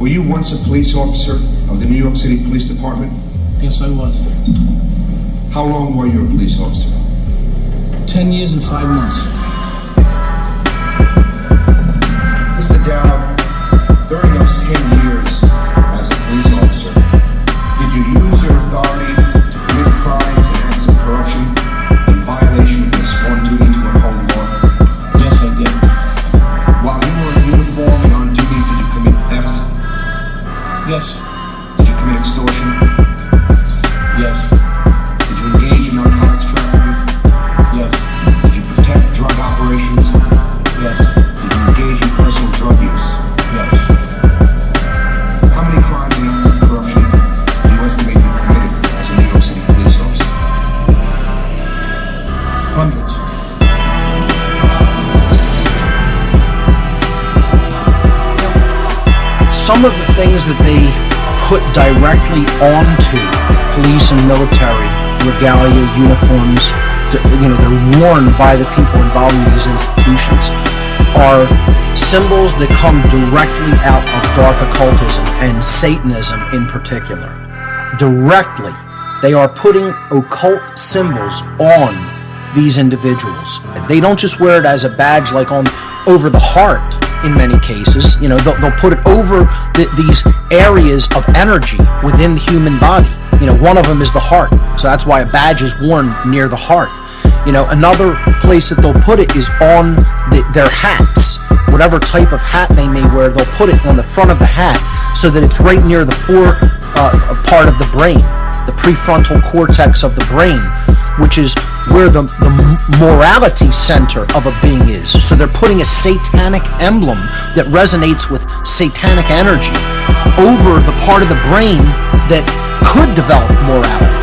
Were you once a police officer of the New York City Police Department? Yes, I was. How long were you a police officer? 10 years and 5 months. Mr. Dowd, during those 10 years as a police officer, did you use your authority to commit crimes and acts of corruption in violation of your sworn duty to uphold law? Yes, I did. While you were in uniform and on duty, did you commit theft? Yes. Did you commit extortion? Yes. Did you engage in narcotics trafficking? Yes. Did you protect drug operations? Yes. Did you engage in personal drug use? Yes. How many crimes and acts of corruption do you estimate you committed as a New York City police officer? Hundreds. Some of the things that they put directly onto police and military regalia, uniforms, they're worn by the people involved in these institutions, are symbols that come directly out of dark occultism and Satanism in particular. Directly, they are putting occult symbols on these individuals. They don't just wear it as a badge like over the heart in many cases. They'll put it over these areas of energy within the human body. One of them is the heart, so that's why a badge is worn near the heart. Another place that they'll put it is on their hats. Whatever type of hat they may wear, they'll put it on the front of the hat so that it's right near the fore part of the brain, the prefrontal cortex of the brain, which is where the morality center of a being is. So they're putting a satanic emblem that resonates with satanic energy over the part of the brain that could develop morality.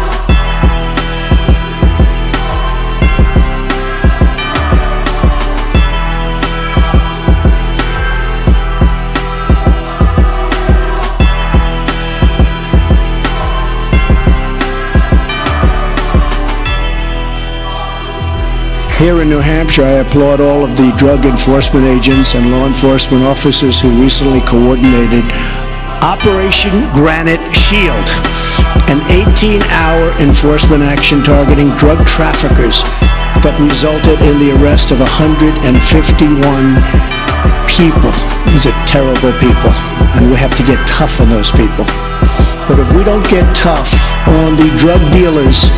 Here in New Hampshire, I applaud all of the drug enforcement agents and law enforcement officers who recently coordinated Operation Granite Shield, an 18-hour enforcement action targeting drug traffickers that resulted in the arrest of 151 people. These are terrible people, and we have to get tough on those people. But if we don't get tough on the drug dealers,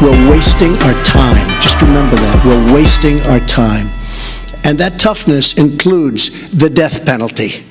we're wasting our time. Just remember that. We're wasting our time. And that toughness includes the death penalty.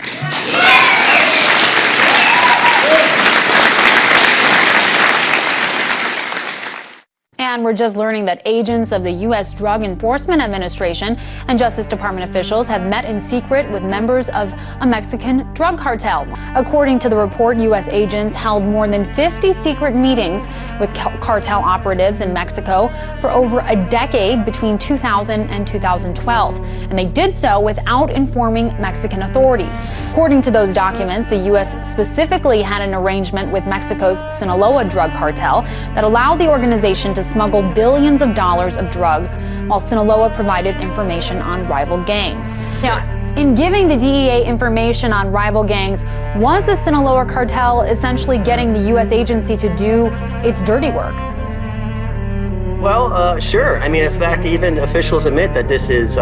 And we're just learning that agents of the U.S. Drug Enforcement Administration and Justice Department officials have met in secret with members of a Mexican drug cartel. According to the report, U.S. agents held more than 50 secret meetings with cartel operatives in Mexico for over a decade between 2000 and 2012. And they did so without informing Mexican authorities. According to those documents, the U.S. specifically had an arrangement with Mexico's Sinaloa drug cartel that allowed the organization to smuggle billions of dollars of drugs, while Sinaloa provided information on rival gangs. Now, in giving the DEA information on rival gangs, was the Sinaloa cartel essentially getting the U.S. agency to do its dirty work? Well, sure. I mean, in fact, even officials admit that this is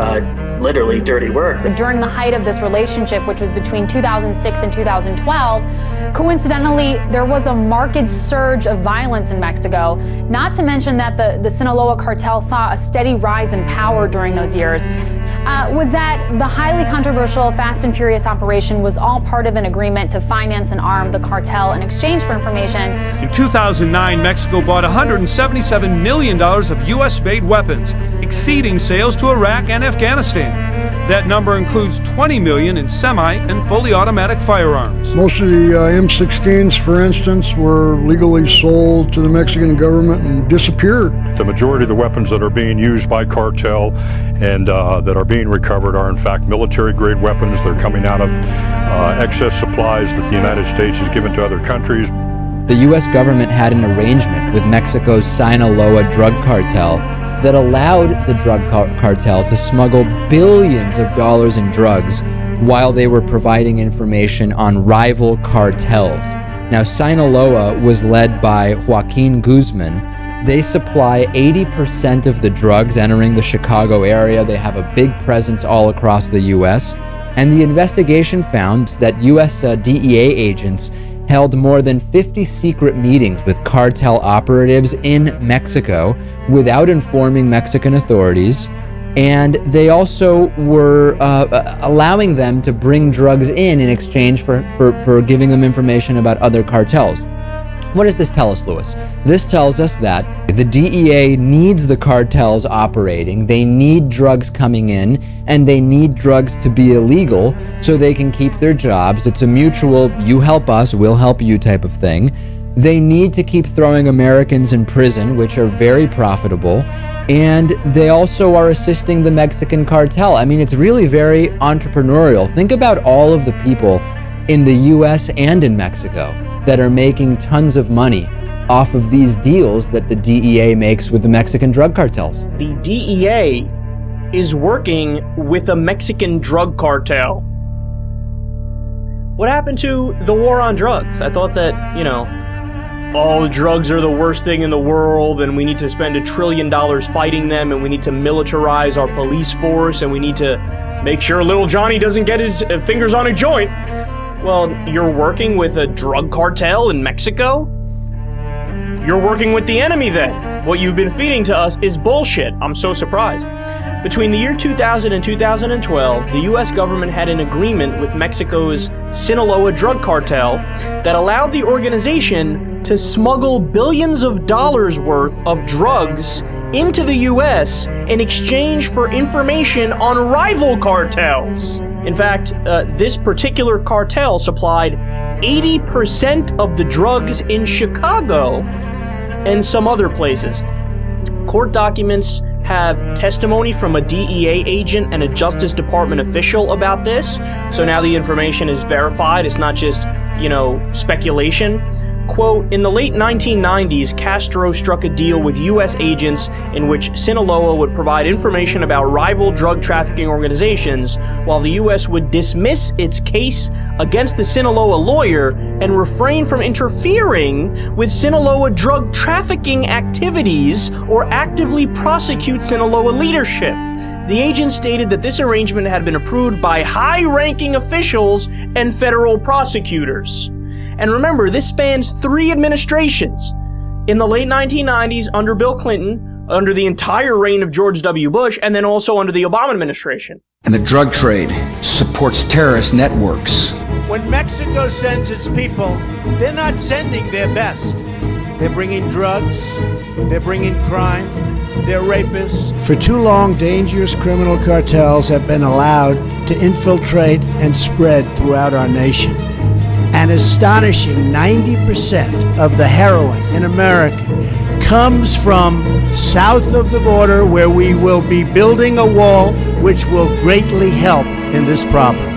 literally dirty work. During the height of this relationship, which was between 2006 and 2012, coincidentally, there was a marked surge of violence in Mexico, not to mention that the Sinaloa cartel saw a steady rise in power during those years. Was that the highly controversial Fast and Furious operation was all part of an agreement to finance and arm the cartel in exchange for information. In 2009, Mexico bought $177 million of U.S.-made weapons, exceeding sales to Iraq and Afghanistan. That number includes $20 million in semi and fully automatic firearms. Most of the M16s, for instance, were legally sold to the Mexican government and disappeared. The majority of the weapons that are being used by cartel and that are being recovered are in fact military-grade weapons. They're coming out of excess supplies that the United States has given to other countries. The U.S. government had an arrangement with Mexico's Sinaloa drug cartel that allowed the drug cartel to smuggle billions of dollars in drugs while they were providing information on rival cartels. Now, Sinaloa was led by Joaquin Guzman. They supply 80% of the drugs entering the Chicago area. They have a big presence all across the U.S. And the investigation found that U.S. DEA agents held more than 50 secret meetings with cartel operatives in Mexico without informing Mexican authorities. And they also were allowing them to bring drugs in exchange for giving them information about other cartels. What does this tell us, Lewis? This tells us that the DEA needs the cartels operating, they need drugs coming in, and they need drugs to be illegal so they can keep their jobs. It's a mutual, you help us, we'll help you type of thing. They need to keep throwing Americans in prison, which are very profitable, and they also are assisting the Mexican cartel. I mean, it's really very entrepreneurial. Think about all of the people in the US and in Mexico that are making tons of money off of these deals that the DEA makes with the Mexican drug cartels. The DEA is working with a Mexican drug cartel. What happened to the war on drugs? I thought that, all drugs are the worst thing in the world, and we need to spend $1 trillion fighting them, and we need to militarize our police force, and we need to make sure little Johnny doesn't get his fingers on a joint. Well, you're working with a drug cartel in Mexico? You're working with the enemy then. What you've been feeding to us is bullshit. I'm so surprised. Between the year 2000 and 2012, the US government had an agreement with Mexico's Sinaloa drug cartel that allowed the organization to smuggle billions of dollars worth of drugs into the US in exchange for information on rival cartels. In fact, this particular cartel supplied 80% of the drugs in Chicago and some other places. Court documents have testimony from a DEA agent and a Justice Department official about this. So now the information is verified. It's not just, speculation. Quote, in the late 1990s, Castro struck a deal with U.S. agents in which Sinaloa would provide information about rival drug trafficking organizations, while the U.S. would dismiss its case against the Sinaloa lawyer and refrain from interfering with Sinaloa drug trafficking activities or actively prosecute Sinaloa leadership. The agent stated that this arrangement had been approved by high-ranking officials and federal prosecutors. And remember, this spans 3 administrations. In the late 1990s, under Bill Clinton, under the entire reign of George W. Bush, and then also under the Obama administration. And the drug trade supports terrorist networks. When Mexico sends its people, they're not sending their best. They're bringing drugs, they're bringing crime, they're rapists. For too long, dangerous criminal cartels have been allowed to infiltrate and spread throughout our nation. An astonishing 90% of the heroin in America comes from south of the border, where we will be building a wall which will greatly help in this problem.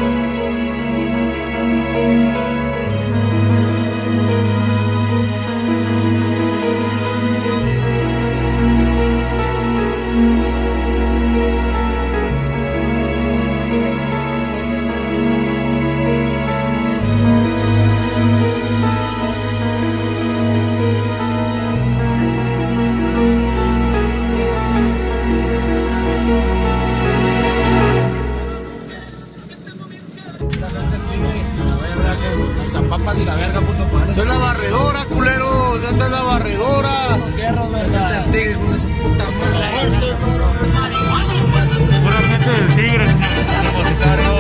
Esta es la barredora, culeros. Esta es la barredora. Los fierros, ¿verdad? El tigre, con su puta madre. Pura gente del tigre. Esta es la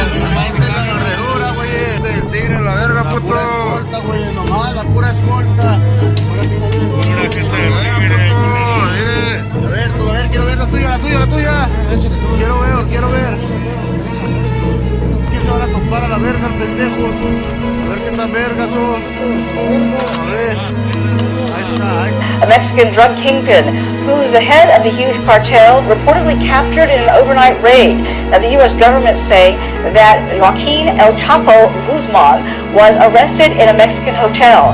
barredora, güey. Del tigre, la verga, puto. La pura escolta, güey. Nomás, la pura escolta. Pura gente del tigre. A ver, quiero ver la tuya. Quiero ver. ¿Qué se van a topar a la verga, pendejos? A ver qué tan vergas son. A ver. Ahí está. A Mexican drug kingpin who's the head of the huge cartel reportedly captured in an overnight raid. Now, the U.S. government say that Joaquin El Chapo Guzman was arrested in a Mexican hotel.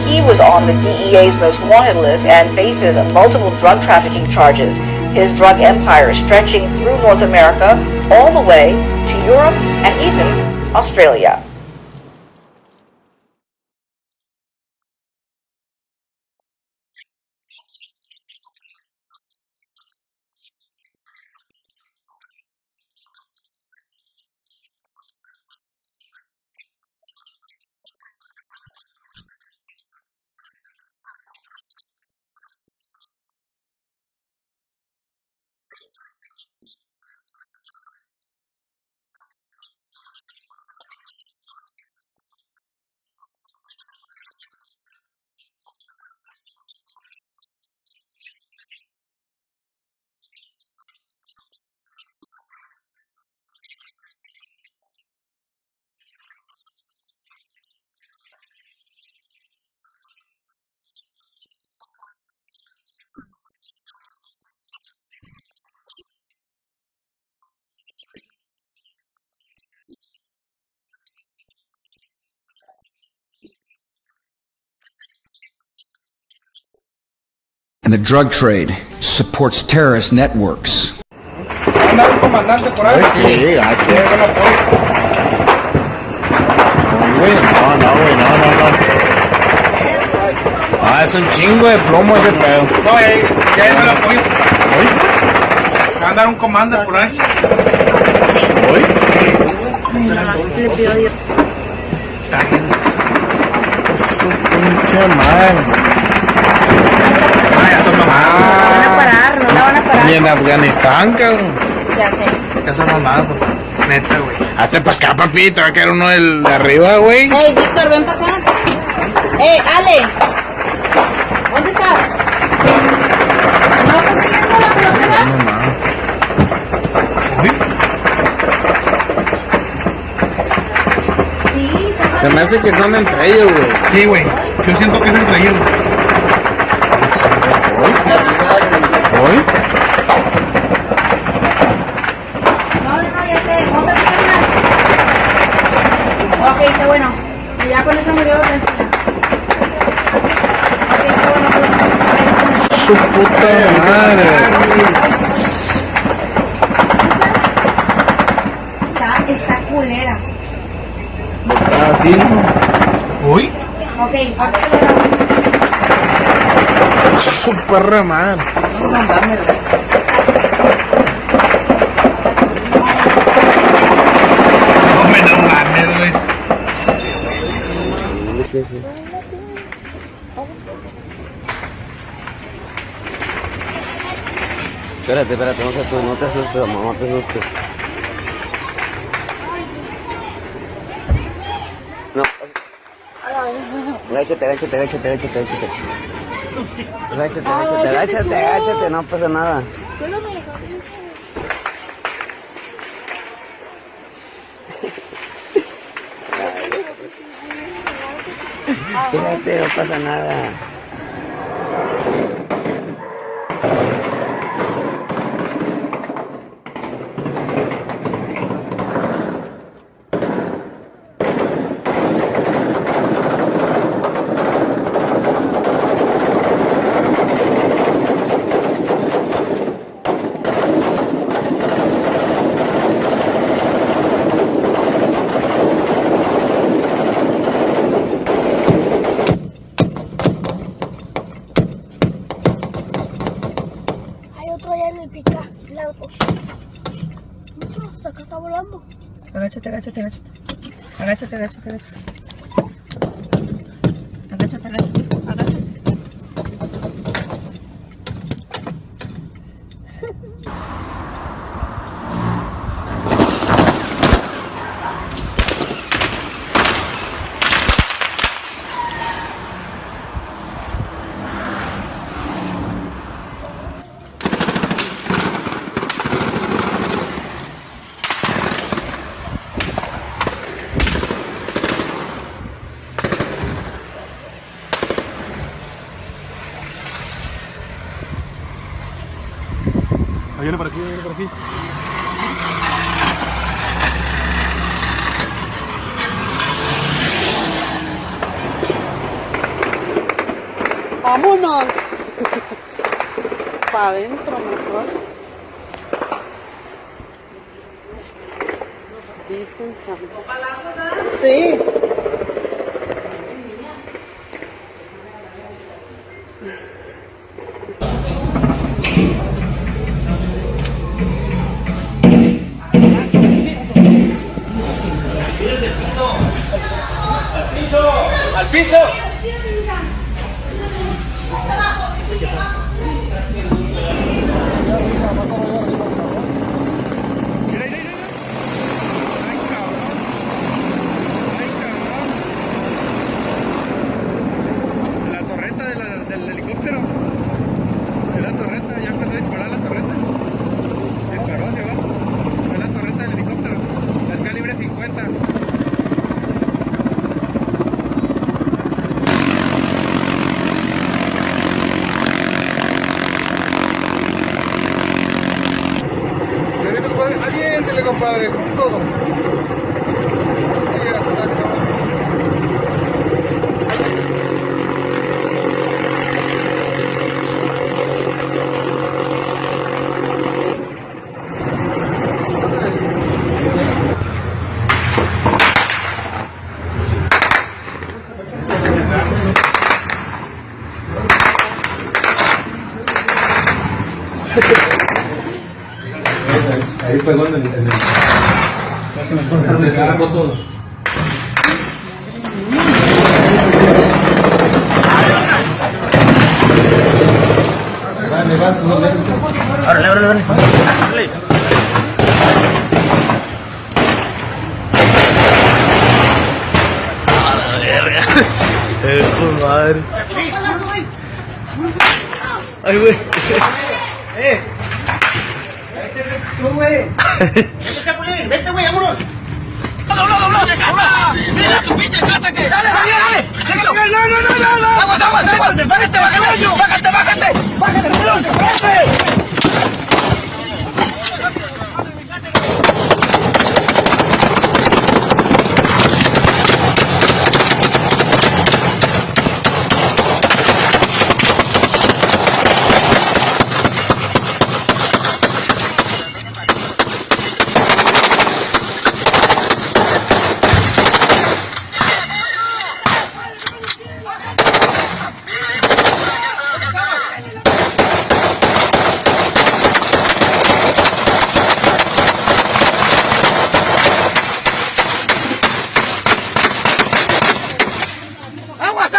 He was on the DEA's most wanted list and faces multiple drug trafficking charges. His drug empire stretching through North America all the way to Europe and even Australia. And the drug trade supports terrorist networks. Anda un comandante por ahí. Sí, aquí. No, güey, no. Ah, es un chingo de plomo ese pedo. No, ya no el apoyo. Anda un comandante por ahí. ¿Hoy? Le pido a Dios. Su pinche madre. No van a parar, no la van a parar. Ni en Afganistán, cabrón. Ya sé. Eso no nada, neta, güey. Hazte pa' acá, papi, te va a quedar uno del de arriba, güey. Ey, Víctor, ven para acá. Ale. ¿Dónde estás? ¿No consiguiendo la pelota? Sí, se me hace que son entre ellos, güey. Sí, güey. Yo siento que es entre ellos. ¿Hoy? No, ya sé. ¿Dónde está tu carnal? Ok, está bueno. Y ya con eso me quedo tranquila. Ok, está bueno. Ay, su puta madre. Está culera. ¿Está así? ¿Uy? Ok, ahorita te lo grabo. Su perra madre. No mames, güey. Espérate, no te asustes, mamá, no te asustes. No. Agáchate, no pasa nada. Espérate, no pasa nada. Acá está volando. Agáchate. Agáchate. Viene por aquí. Vámonos. Para adentro, mejor. Sí. ¡Al piso! La torreta del helicóptero. Es la torreta, ya empezó a disparar la torreta. Disparó, se va. Es la torreta del helicóptero. Es calibre 50. Aliéntele, compadre, con todo. Ahí pegó en el... todo. ¡Órale! ¡A la verga! ¡Con madre! ¡Ay, güey! ¡Vete, Chapulín! ¡Vete, güey! ¡Vámonos! ¡No! ¡Mira tu pinche gata que! ¡Dale! ¡No! ¡Aguas!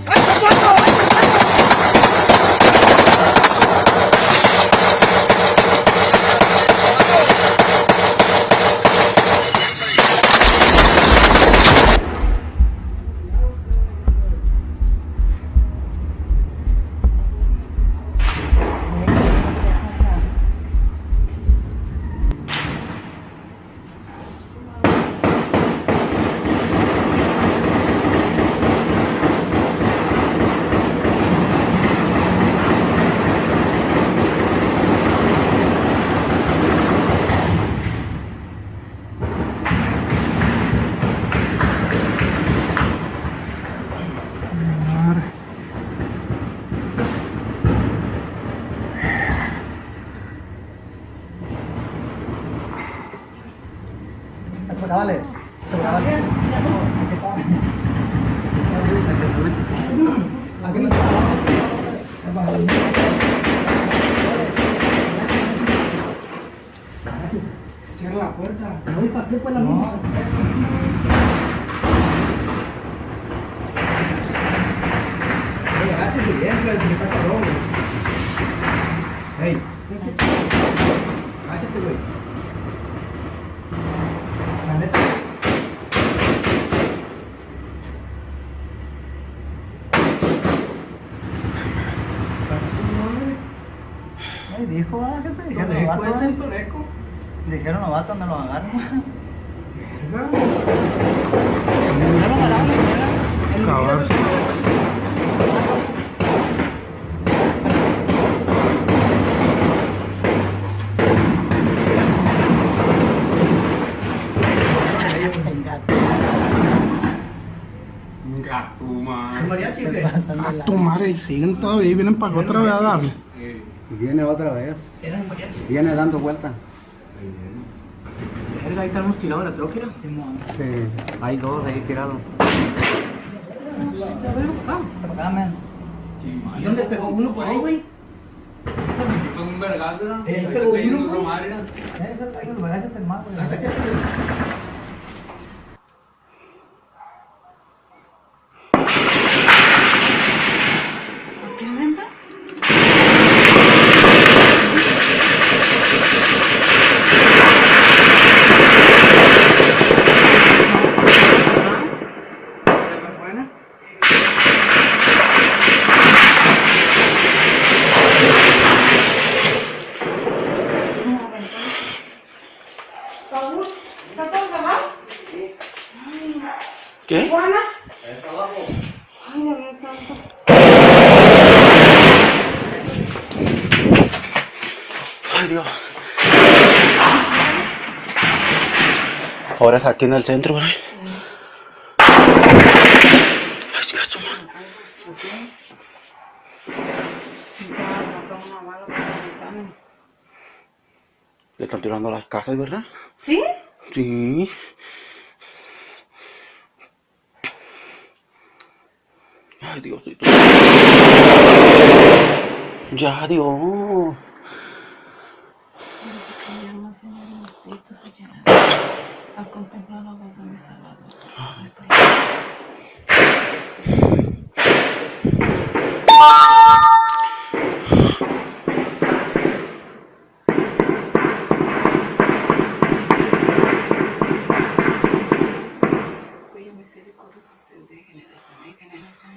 ¡Bájate! Vale. Cierra la puerta. No, ¿y para qué fue la misma? Agáchate bien, que está cabrón, güey. Ey. Agáchate, güey. La neta. Ay, dijo, jefe, dijeron novato. ¿Es el toreco? Dijeron novato, no lo agarran. Cabrón. A tu madre, siguen todavía y vienen para acá otra vez a darle. Viene otra vez. Viene dando vuelta. Verga, ahí estamos tirados en la troquera. Sí, hay dos ahí tirados. ¿Y dónde pegó uno por ahí, güey? Fue un vergazo, ¿no? Pegó uno, güey. Madre, ¿no? Agáchate más, güey. Agáchate. ¿Qué? Juana. Está abajo. Ay, Dios mío santo. Ay, Dios. Ahora es aquí en el centro, güey. Ay, chica, tu madre. Le están tirando las casas, ¿verdad? ¿Sí? Sí. Ay, Diosito. Ya, Dios. Al contemplar la voz de mi Salvador, estoy... Cuya misericordia se extiende de generación en generación.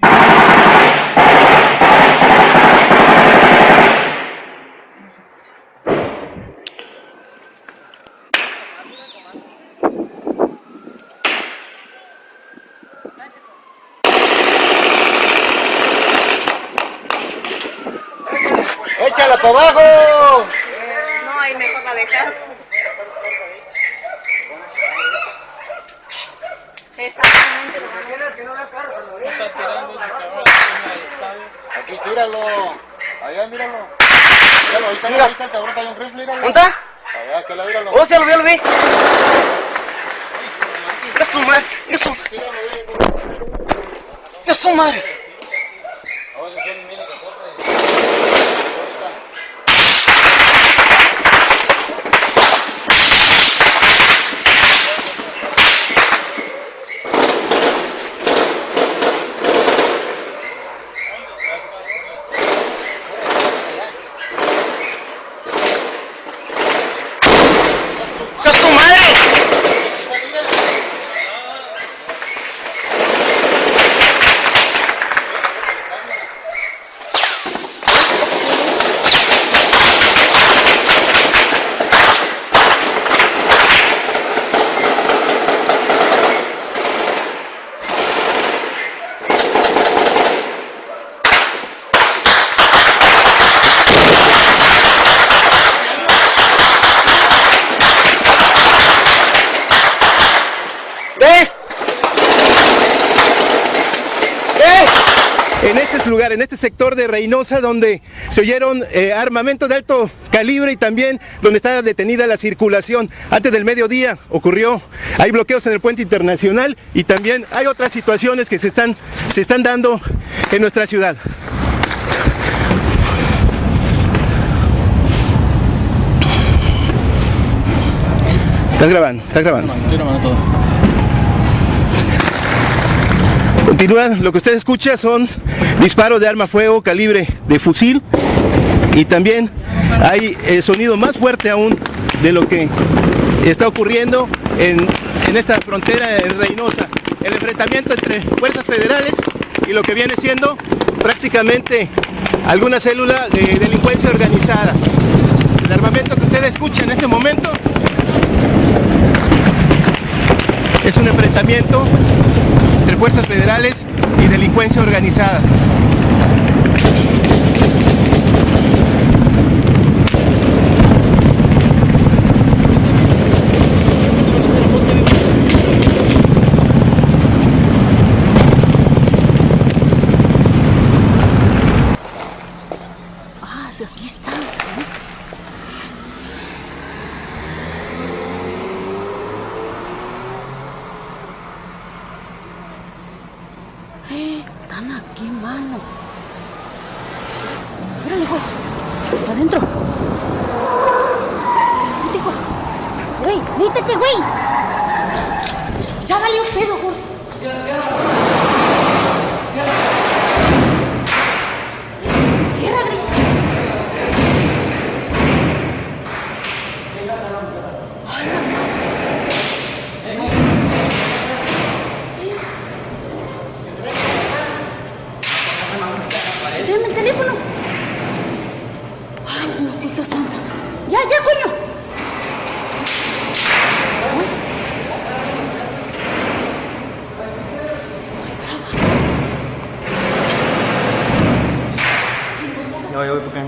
¡Échala para abajo! No, ahí mejor la dejar. Exactamente. ¿Tienes que no la cargas a la orilla? Aquí, tíralo. Allá, míralo. Míralo, ahí está el cabrón, hay un rifle, míralo. ¿Dónde está? Allá, que la míralo. Oh, sí, lo vi. ¡Ya su madre! ¡Ya su madre! ¡Ya su madre! En este lugar, en este sector de Reynosa, donde se oyeron armamentos de alto calibre y también donde está detenida la circulación. Antes del mediodía hay bloqueos en el puente internacional y también hay otras situaciones que se están dando en nuestra ciudad. ¿Estás grabando? Estoy grabando todo. Continúa, lo que usted escucha son disparos de arma fuego, calibre de fusil, y también hay sonido más fuerte aún de lo que está ocurriendo en esta frontera en Reynosa. El enfrentamiento entre fuerzas federales y lo que viene siendo prácticamente alguna célula de delincuencia organizada. El armamento que usted escucha en este momento es un enfrentamiento entre fuerzas federales y delincuencia organizada. Ah, sí, aquí está. Están aquí, mano. Órale, hijo. Adentro. Vete, hijo. Güey, métete, güey. Ya valió pedo, güey. Cierra, Gris. Deme el teléfono. Ay, Diosito santo. Ya, coño. Estoy grabando. Ya voy por acá.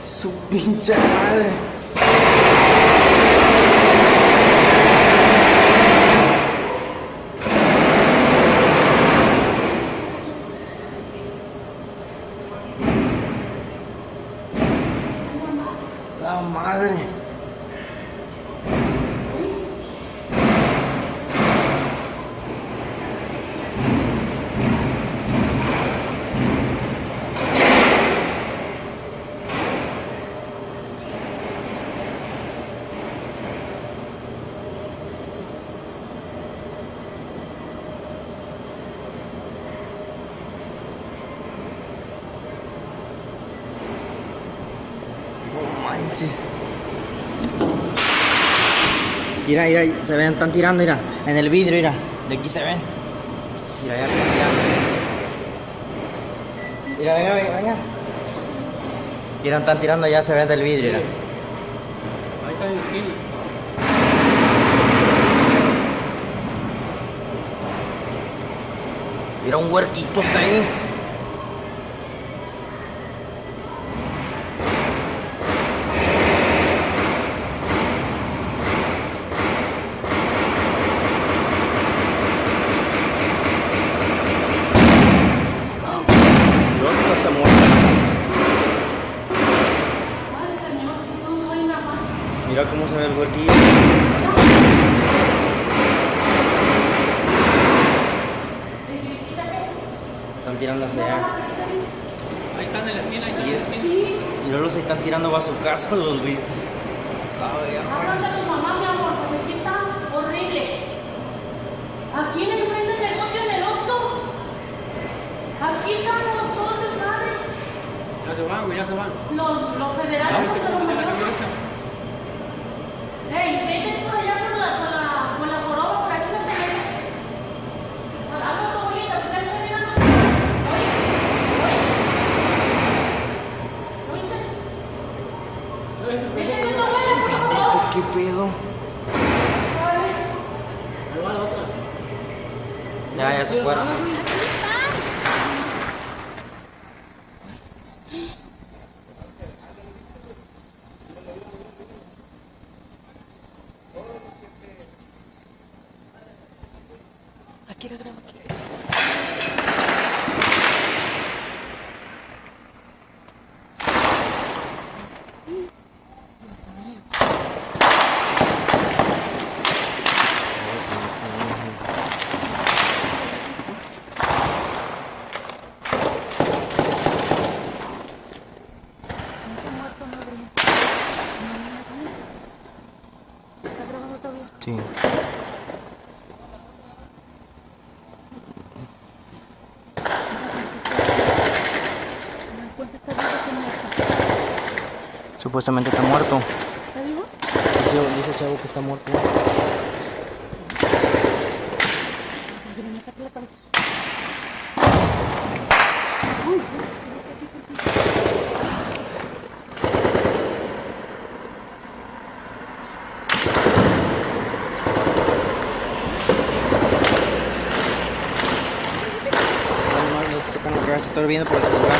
Su pinche madre. La madre. Manches. Mira, se ven, están tirando, mira, en el vidrio, mira, de aquí se ven. Mira, ya se están tirando. Mira, venga. Mira, están tirando, ya se ven del vidrio, mira. Ahí está el esquina. Mira, un huerquito está ahí. Mira cómo se ve el huerquillo. Están tirando hacia allá. Ahí están en la esquina, Y luego se están tirando para su casa los vidrios. Aguanta tu mamá, mi amor, porque aquí está horrible. Aquí en el frente del negocio, en el Oxxo. Aquí están todos los padres. Ya se van, güey, ya se van. Los federales. Ey, vete por allá por la joroba, por aquí no te metes. Habla tu abuelita, porque ahí se viene a su... ¿Oíste? Vete con tu abuela, por favor. ¿Qué pedo? Ahí va la otra. Ya se fueron. Aquí la grabo, aquí. Dios mío. ¿Está grabando todavía? Sí. Supuestamente está muerto. ¿Está vivo? Dice el chavo que está muerto. Mira, me saqué la cabeza. Estoy viendo por el celular.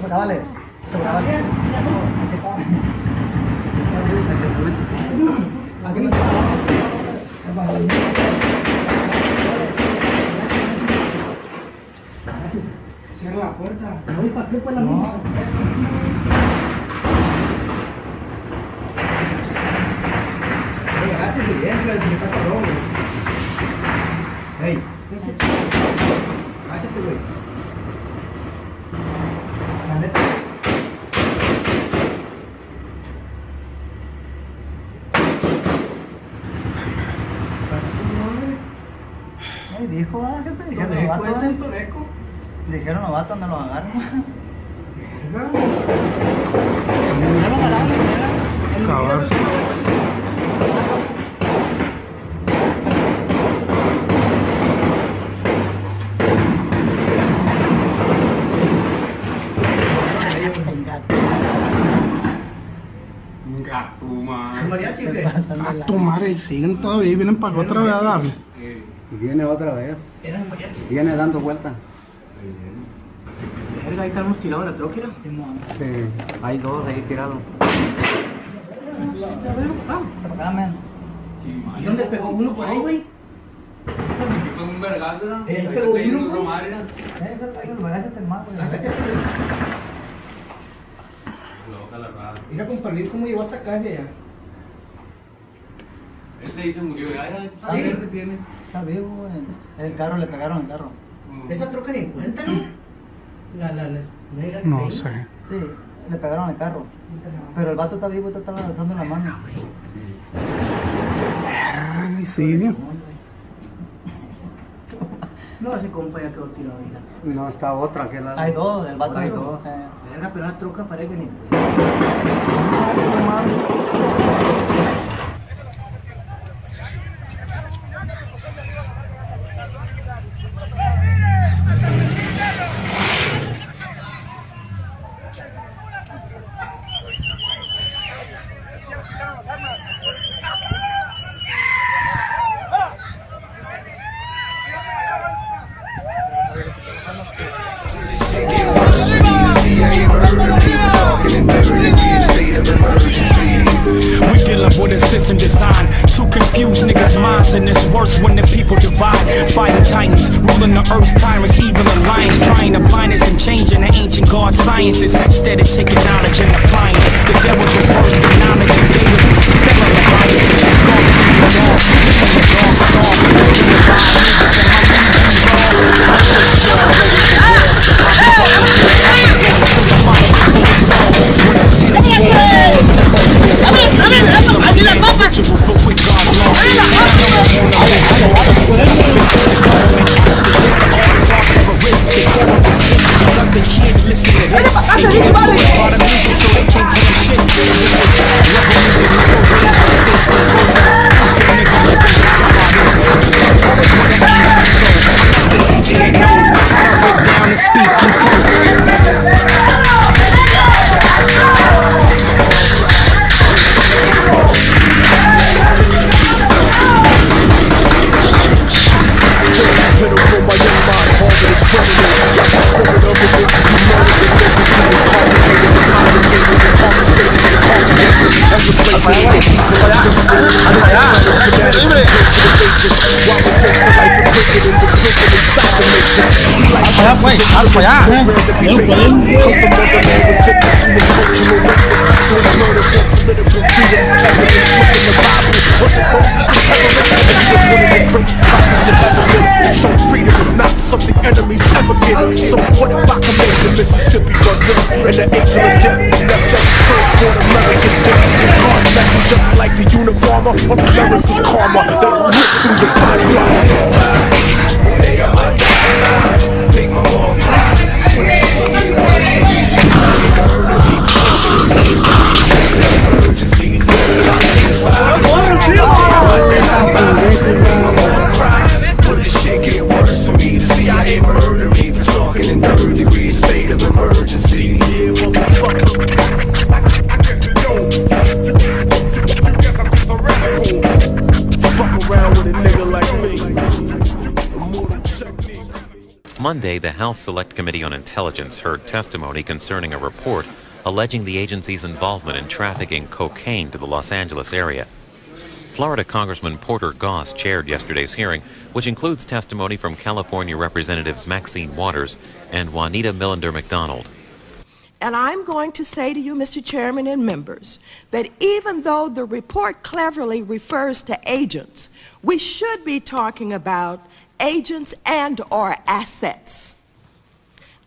Vale. Aquí me cierra la puerta. No, ¿para qué? Pues la misma. Agáchese bien, que está cabrón, güey. Ey. Agáchate, güey. La neta. Ay, dijo, jefe, dijeron novato. ¿Es el toreco? Dijeron novato, no lo agarran. Cabrón. A tu madre, siguen todavía y vienen para acá otra vez a darle. Viene otra vez. Viene dando vuelta. Verga, ahí estamos tirados en la troquera. Sí, hay dos ahí tirados. ¿Y dónde pegó uno por ahí, güey? Fue un vergazo, ¿no? Pegó uno, güey. Agáchate más, güey. Mira, compadre, cómo llegó hasta acá de allá. Ese ahí se murió, ya. Está vivo, tiene. Está vivo, güey. El carro, le pegaron el carro. ¿Esa troca ni cuenta, no? No sé. Sí, le pegaron el carro. Pero el vato está vivo y te estaba alzando la mano. Ay, sigue. No, ese compa ya quedó tirado ahorita. No, está otra que la. Hay dos, el vato hay dos. Verga, pero la troca parece que ni. We dealing with a system designed to confuse niggas' minds, and it's worse when the people divide. Fighting titans, ruling the earth's tyrants, evil alliance, trying to blind us and changing the ancient God sciences instead of taking knowledge and applying it. The devil's reversed the knowledge and gave it still on the ¡Aquí las papas! The kids listen to this. They get it part of music so they can't tell them shit. Rebel music, never rage. They still go to the speaker, nigga. Look at the teacher that knows how to break down and speak in codes. So freedom is not something enemies ever get. So what if I can make the Mississippi run red? And the angel of death left us firstborn American death. God's messenger like the Unabomber of America's karma that'll rip through the body. Make my mom cry. Will this shit get worse for me? CIA murder me for stalking in third degree state of emergency. Yeah, motherfucker. Fuck around with a nigga like me. Monday, the House Select Committee on Intelligence heard testimony concerning a report alleging the agency's involvement in trafficking cocaine to the Los Angeles area. Florida Congressman Porter Goss chaired yesterday's hearing, which includes testimony from California Representatives Maxine Waters and Juanita Millender-McDonald. And I'm going to say to you, Mr. Chairman and members, that even though the report cleverly refers to agents, we should be talking about agents and/or assets.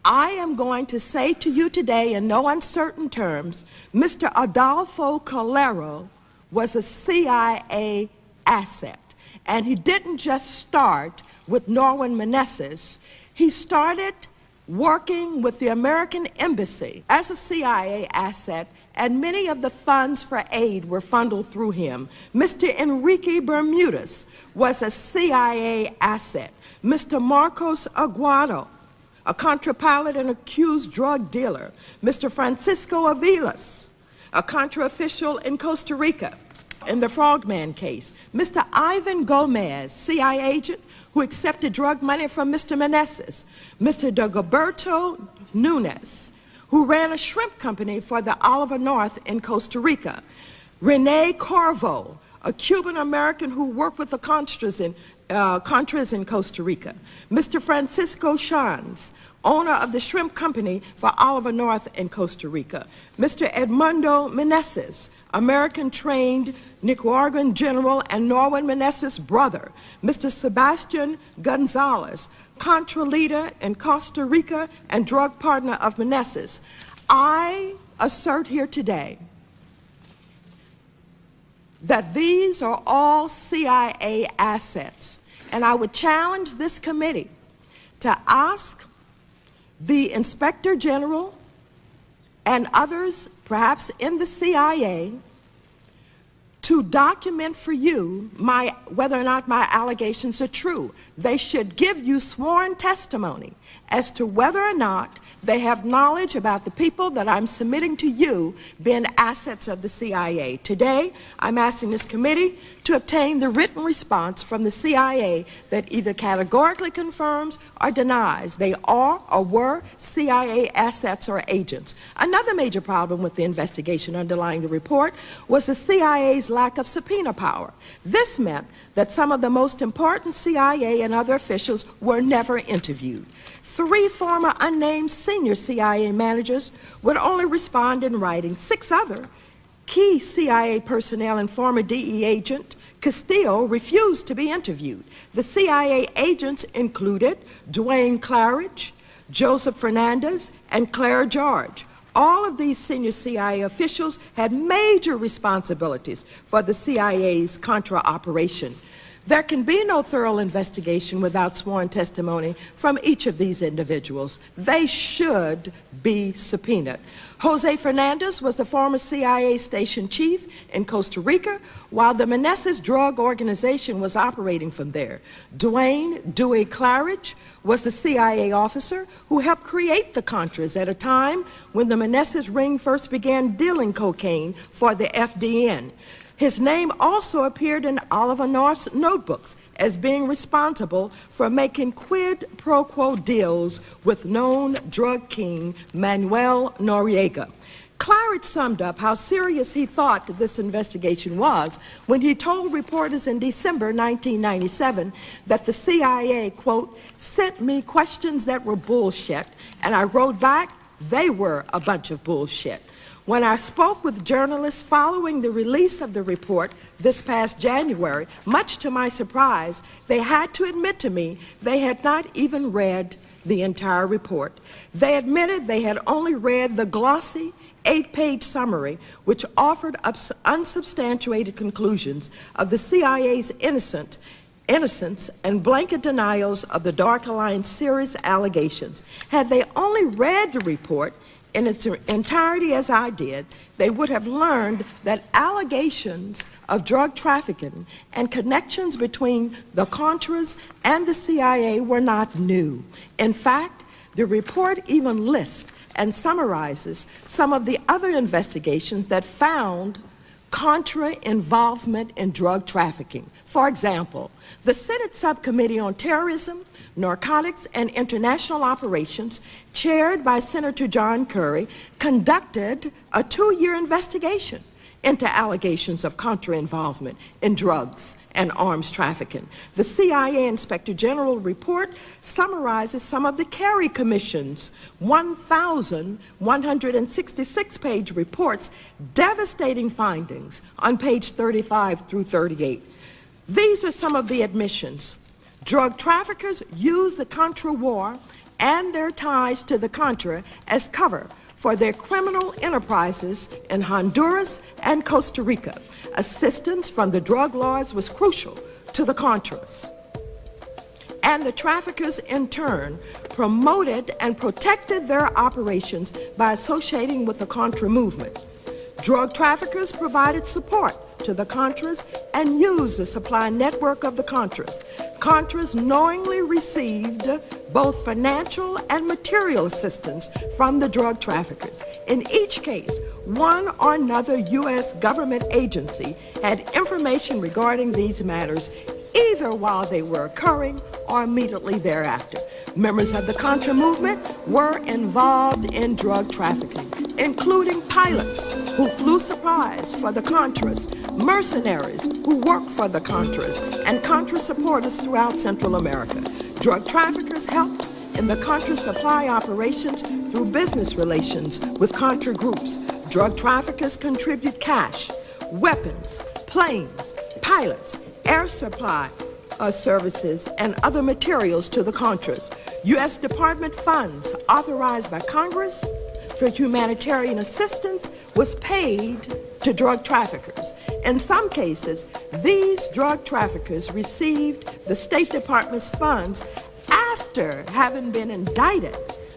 I am going to say to you today in no uncertain terms, Mr. Adolfo Calero was a CIA asset. And he didn't just start with Norwin Meneses. He started working with the American Embassy as a CIA asset, and many of the funds for aid were funneled through him. Mr. Enrique Bermudez was a CIA asset. Mr. Marcos Aguado, a Contra-pilot and accused drug dealer. Mr. Francisco Aviles, a Contra official in Costa Rica in the Frogman case. Mr. Ivan Gomez, CIA agent who accepted drug money from Mr. Meneses. Mr. Dagoberto Nunes, who ran a shrimp company for the Oliver North in Costa Rica. Rene Carvo, a Cuban-American who worked with the Contras in Costa Rica. Mr. Francisco Shanz, owner of the shrimp company for Oliver North in Costa Rica. Mr. Edmundo Meneses, American-trained Nicaraguan general and Norwin Meneses' brother. Mr. Sebastian Gonzalez, Contra leader in Costa Rica and drug partner of Meneses. I assert here today that these are all CIA assets, and I would challenge this committee to ask the Inspector General and others, perhaps in the CIA, to document for you whether or not my allegations are true. They should give you sworn testimony as to whether or not they have knowledge about the people that I'm submitting to you being assets of the CIA. Today, I'm asking this committee to obtain the written response from the CIA that either categorically confirms or denies they are or were CIA assets or agents. Another major problem with the investigation underlying the report was the CIA's lack of subpoena power. This meant that some of the most important CIA and other officials were never interviewed. 3 former unnamed senior CIA managers would only respond in writing. 6 other key CIA personnel and former DEA agent Castillo refused to be interviewed. The CIA agents included Dwayne Claridge, Joseph Fernandez, and Claire George. All of these senior CIA officials had major responsibilities for the CIA's Contra operation. There can be no thorough investigation without sworn testimony from each of these individuals. They should be subpoenaed. Jose Fernandez was the former CIA station chief in Costa Rica while the Meneses drug organization was operating from there. Dwayne Dewey Claridge was the CIA officer who helped create the Contras at a time when the Meneses ring first began dealing cocaine for the FDN. His name also appeared in Oliver North's notebooks as being responsible for making quid pro quo deals with known drug king Manuel Noriega. Claridge summed up how serious he thought this investigation was when he told reporters in December 1997 that the CIA, quote, sent me questions that were bullshit, and I wrote back, they were a bunch of bullshit. When I spoke with journalists following the release of the report this past January, much to my surprise, they had to admit to me they had not even read the entire report. They admitted they had only read the glossy 8-page summary, which offered up unsubstantiated conclusions of the CIA's innocence and blanket denials of the Dark Alliance series allegations. Had they only read the report in its entirety as I did, they would have learned that allegations of drug trafficking and connections between the Contras and the CIA were not new. In fact, the report even lists and summarizes some of the other investigations that found Contra involvement in drug trafficking. For example, the Senate Subcommittee on Terrorism, Narcotics, and International Operations, chaired by Senator John Kerry, conducted a 2-year investigation into allegations of Contra involvement in drugs and arms trafficking. The CIA Inspector General report summarizes some of the Kerry Commission's 1,166-page report's devastating findings on page 35 through 38. These are some of the admissions. Drug traffickers use the Contra war and their ties to the Contra as cover for their criminal enterprises in Honduras and Costa Rica. Assistance from the drug lords was crucial to the Contras. And the traffickers, in turn, promoted and protected their operations by associating with the Contra movement. Drug traffickers provided support to the Contras and used the supply network of the Contras. Contras knowingly received both financial and material assistance from the drug traffickers. In each case, one or another U.S. government agency had information regarding these matters either while they were occurring or immediately thereafter. Members of the Contra movement were involved in drug trafficking, including pilots who flew supplies for the Contras, mercenaries who worked for the Contras, and Contra supporters throughout Central America. Drug traffickers helped in the Contra supply operations through business relations with Contra groups. Drug traffickers contribute cash, weapons, planes, pilots, air supply services, and other materials to the Contras. U.S. Department funds authorized by Congress for humanitarian assistance was paid to drug traffickers. In some cases, these drug traffickers received the State Department's funds after having been indicted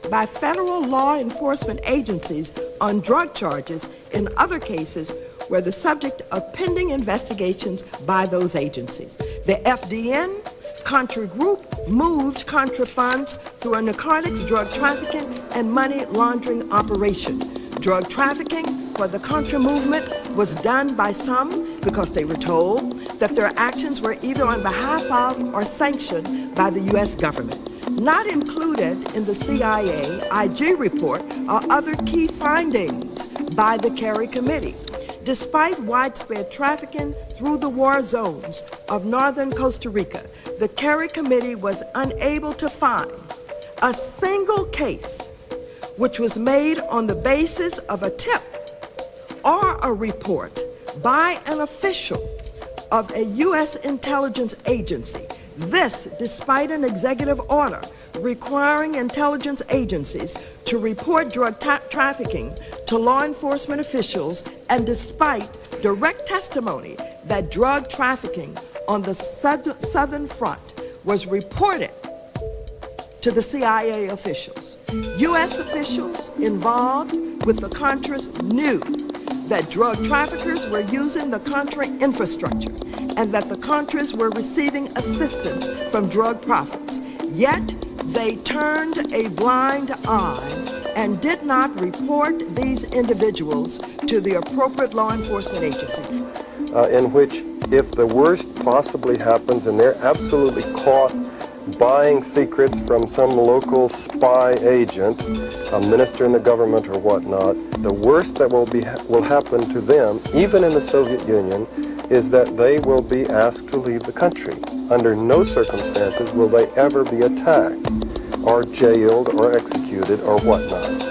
by federal law enforcement agencies on drug charges. In other cases, were the subject of pending investigations by those agencies. The FDN Contra Group moved Contra funds through a narcotics, drug trafficking, and money laundering operation. Drug trafficking for the Contra movement was done by some because they were told that their actions were either on behalf of or sanctioned by the U.S. government. Not included in the CIA IG report are other key findings by the Kerry Committee. Despite widespread trafficking through the war zones of northern Costa Rica, the Kerry Committee was unable to find a single case which was made on the basis of a tip or a report by an official of a U.S. intelligence agency. This, despite an executive order requiring intelligence agencies to report drug trafficking to law enforcement officials, and despite direct testimony that drug trafficking on the southern front was reported to the CIA officials. U.S. officials involved with the Contras knew that drug traffickers were using the Contra infrastructure and that the Contras were receiving assistance from drug profits. Yet, they turned a blind eye and did not report these individuals to the appropriate law enforcement agency. In which, if the worst possibly happens and they're absolutely caught buying secrets from some local spy agent, a minister in the government or whatnot, the worst that will happen to them, even in the Soviet Union, is that they will be asked to leave the country. Under no circumstances will they ever be attacked or jailed or executed or whatnot.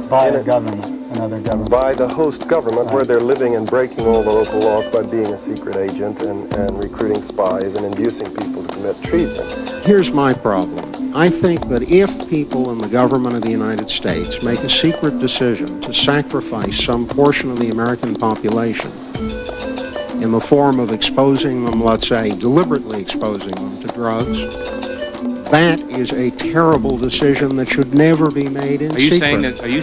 By the government, another government. By the host government, right, where they're living and breaking all the local laws by being a secret agent and recruiting spies and inducing people to commit treason. Here's my problem. I think that if people in the government of the United States make a secret decision to sacrifice some portion of the American population in the form of exposing them, let's say, deliberately exposing them to drugs, that is a terrible decision that should never be made in secret. Are you